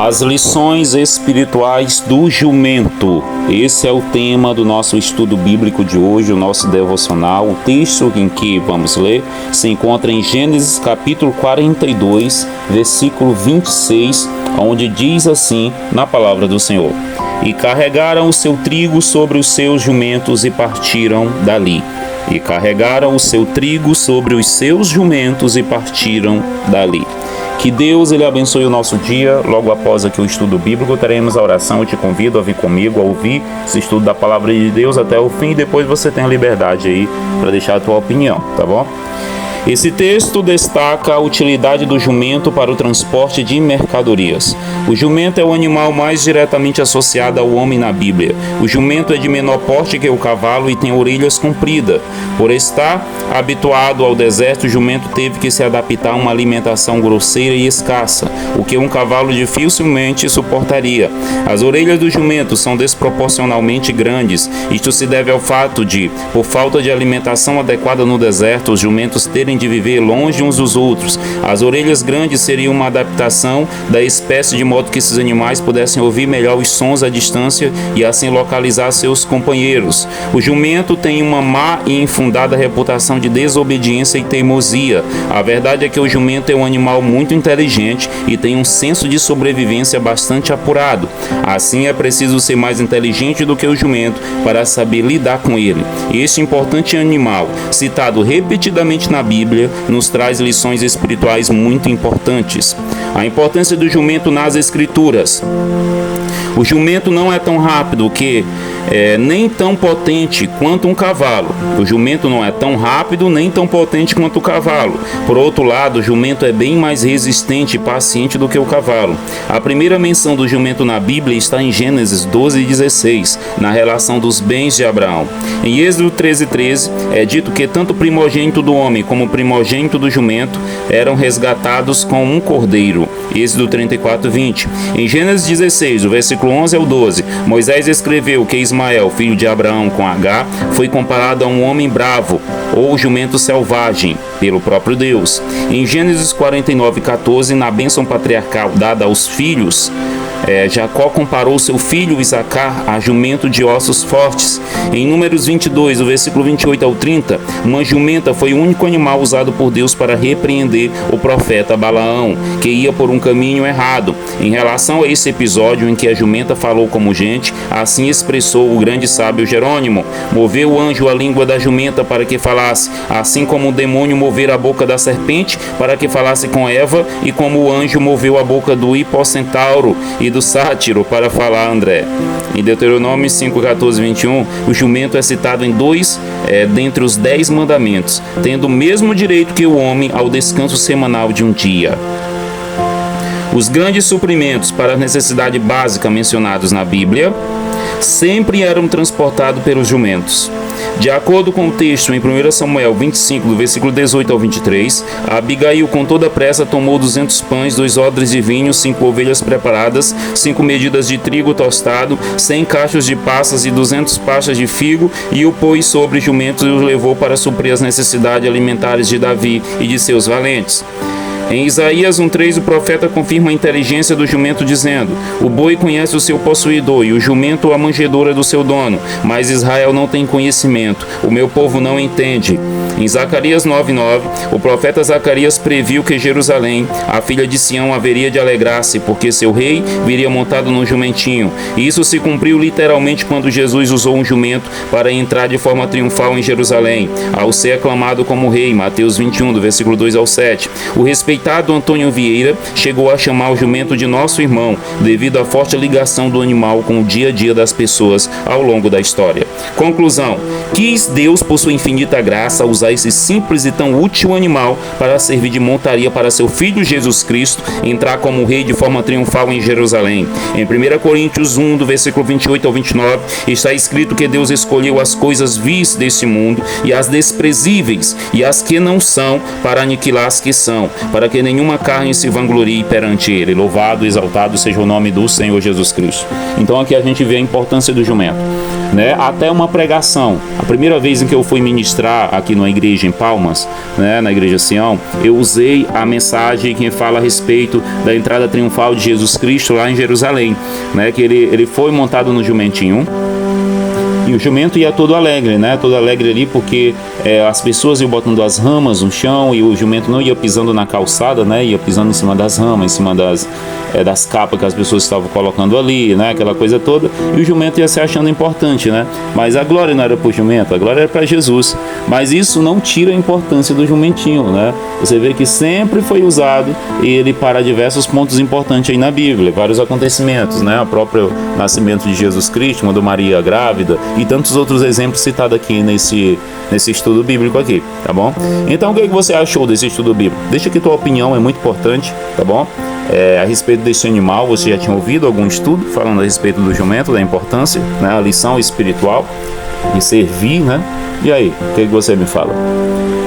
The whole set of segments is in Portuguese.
As lições espirituais do jumento. Esse é o tema do nosso estudo bíblico de hoje, o nosso devocional. O texto em que vamos ler se encontra em Gênesis capítulo 42, versículo 26, onde diz assim na palavra do Senhor: E carregaram o seu trigo sobre os seus jumentos e partiram dali. E carregaram o seu trigo sobre os seus jumentos e partiram dali. Que Deus ele abençoe o nosso dia. Logo após aqui o estudo bíblico, teremos a oração. Eu te convido a vir comigo, a ouvir esse estudo da palavra de Deus até o fim. E depois você tem a liberdade aí para deixar a tua opinião, tá bom? Esse texto destaca a utilidade do jumento para o transporte de mercadorias. O jumento é o animal mais diretamente associado ao homem na Bíblia. O jumento é de menor porte que o cavalo e tem orelhas compridas. Por estar habituado ao deserto, o jumento teve que se adaptar a uma alimentação grosseira e escassa, o que um cavalo dificilmente suportaria. As orelhas do jumento são desproporcionalmente grandes. Isto se deve ao fato de, por falta de alimentação adequada no deserto, os jumentos terem de viver longe uns dos outros. As orelhas grandes seriam uma adaptação da espécie de modo que esses animais pudessem ouvir melhor os sons à distância e assim localizar seus companheiros. O jumento tem uma má e infundada reputação de desobediência e teimosia. A verdade é que o jumento é um animal muito inteligente e tem um senso de sobrevivência bastante apurado. Assim é preciso ser mais inteligente do que o jumento para saber lidar com ele. Este importante animal, citado repetidamente na Bíblia, nos traz lições espirituais muito importantes. A importância do jumento nas Escrituras. O jumento não é tão rápido nem tão potente quanto um cavalo. O jumento não é tão rápido nem tão potente quanto o cavalo. Por outro lado, o jumento é bem mais resistente e paciente do que o cavalo. A primeira menção do jumento na Bíblia está em Gênesis 12:16, na relação dos bens de Abraão. Em Êxodo 13:13 é dito que tanto o primogênito do homem como o primogênito do jumento eram resgatados com um cordeiro. Êxodo 34:20. Em Gênesis 16, o versículo 11 ao 12, Moisés escreveu que Ismael, filho de Abraão com Agar, foi comparado a um homem bravo, ou jumento selvagem, pelo próprio Deus. Em Gênesis 49:14, na bênção patriarcal dada aos filhos, Jacó comparou seu filho Isacar a jumento de ossos fortes. Em Números 22, o versículo 28 ao 30, uma jumenta foi o único animal usado por Deus para repreender o profeta Balaão, que ia por um caminho errado. Em relação a esse episódio em que a jumenta falou como gente, assim expressou o grande sábio Jerônimo: moveu o anjo a língua da jumenta para que falasse, assim como o demônio movera a boca da serpente para que falasse com Eva, e como o anjo moveu a boca do hipocentauro e do sátiro para falar André. Em Deuteronômio 5:14-21, o jumento é citado em dois dentre os 10 mandamentos, tendo o mesmo direito que o homem ao descanso semanal de um dia. Os grandes suprimentos para a necessidade básica mencionados na Bíblia sempre eram transportados pelos jumentos. De acordo com o texto em 1 Samuel 25, do versículo 18 ao 23, Abigail com toda pressa tomou 200 pães, 2 odres de vinho, 5 ovelhas preparadas, 5 medidas de trigo tostado, 100 cachos de passas e 200 pastas de figo, e o pôs sobre jumentos e os levou para suprir as necessidades alimentares de Davi e de seus valentes. Em Isaías 1:3, o profeta confirma a inteligência do jumento dizendo: o boi conhece o seu possuidor e o jumento a manjedoura do seu dono, mas Israel não tem conhecimento, o meu povo não entende. Em Zacarias 9:9, o profeta Zacarias previu que Jerusalém, a filha de Sião, haveria de alegrar-se, porque seu rei viria montado num jumentinho. E isso se cumpriu literalmente quando Jesus usou um jumento para entrar de forma triunfal em Jerusalém, ao ser aclamado como rei, Mateus 21, do versículo 2 ao 7. O respeitado Antônio Vieira chegou a chamar o jumento de nosso irmão, devido à forte ligação do animal com o dia a dia das pessoas ao longo da história. Conclusão: quis Deus, por sua infinita graça, usar esse simples e tão útil animal para servir de montaria para seu Filho Jesus Cristo entrar como rei de forma triunfal em Jerusalém. Em 1 Coríntios 1, do versículo 28 ao 29, está escrito que Deus escolheu as coisas vis deste mundo e as desprezíveis e as que não são, para aniquilar as que são, para que nenhuma carne se vanglorie perante ele. Louvado e exaltado seja o nome do Senhor Jesus Cristo. Então aqui a gente vê a importância do jumento. né, até uma pregação. A primeira vez em que eu fui ministrar aqui numa igreja em Palmas, né, na igreja Sião, eu usei a mensagem que fala a respeito da entrada triunfal de Jesus Cristo lá em Jerusalém, né, que ele foi montado no jumentinho. E o jumento ia todo alegre, né? Todo alegre ali porque as pessoas iam botando as ramas no chão e o jumento não ia pisando na calçada, né? Ia pisando em cima das ramas, em cima das capas que as pessoas estavam colocando ali, né? Aquela coisa toda. E o jumento ia se achando importante, né? Mas a glória não era para o jumento, a glória era para Jesus. Mas isso não tira a importância do jumentinho, né? Você vê que sempre foi usado ele para diversos pontos importantes aí na Bíblia, vários acontecimentos, né? O próprio nascimento de Jesus Cristo, quando Maria grávida, e tantos outros exemplos citados aqui nesse estudo bíblico aqui, tá bom? Então o que você achou desse estudo bíblico? Deixa aqui tua opinião, é muito importante, tá bom? A respeito desse animal, você já tinha ouvido algum estudo falando a respeito do jumento, da importância, né? A lição espiritual de servir, né? E aí, o que você me fala?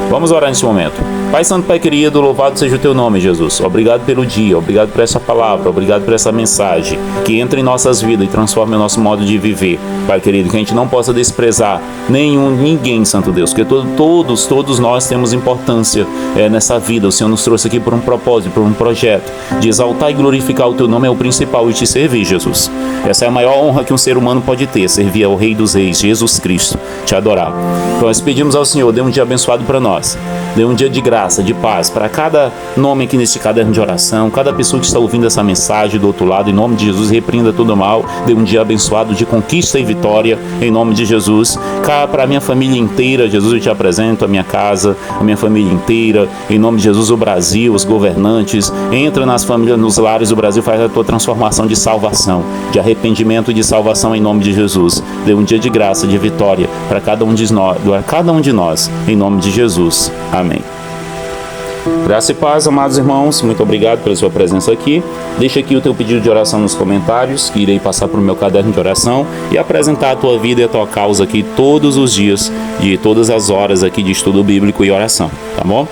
Vamos orar nesse momento. Pai Santo, Pai querido, louvado seja o teu nome, Jesus. Obrigado pelo dia, obrigado por essa palavra, obrigado por essa mensagem que entra em nossas vidas e transforma o nosso modo de viver. Pai querido, que a gente não possa desprezar ninguém, Santo Deus, porque todos nós temos importância nessa vida. O Senhor nos trouxe aqui por um propósito, por um projeto de exaltar e glorificar o teu nome é o principal e te servir, Jesus. Essa é a maior honra que um ser humano pode ter, servir ao Rei dos Reis, Jesus Cristo, te adorar. Então nós pedimos ao Senhor, dê um dia abençoado para nós, dê um dia de graça, de paz, para cada nome aqui neste caderno de oração, cada pessoa que está ouvindo essa mensagem do outro lado, em nome de Jesus, repreenda todo mal, dê um dia abençoado de conquista e vitória, em nome de Jesus. Cá para a minha família inteira, Jesus, eu te apresento a minha casa, a minha família inteira, em nome de Jesus, o Brasil, os governantes, entra nas famílias, nos lares do Brasil, faz a tua transformação de salvação, de arrependimento e de salvação, em nome de Jesus. Dê um dia de graça, de vitória para cada um de nós, em nome de Jesus. Amém. Graça e paz, amados irmãos, muito obrigado pela sua presença aqui. Deixa aqui o teu pedido de oração nos comentários, que irei passar para o meu caderno de oração e apresentar a tua vida e a tua causa aqui todos os dias, de todas as horas aqui de estudo bíblico e oração, tá bom?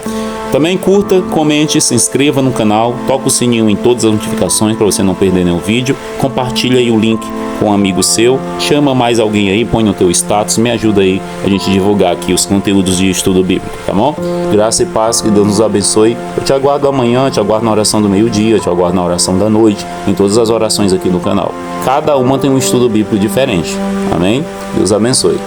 Também curta, comente, se inscreva no canal, toca o sininho em todas as notificações para você não perder nenhum vídeo, compartilha aí o link com um amigo seu, chama mais alguém aí, põe no teu status, me ajuda aí a gente divulgar aqui os conteúdos de estudo bíblico, tá bom? Graça e paz, que Deus nos abençoe. Eu te aguardo amanhã, te aguardo na oração do meio-dia, te aguardo na oração da noite, em todas as orações aqui no canal. Cada uma tem um estudo bíblico diferente, amém? Deus abençoe.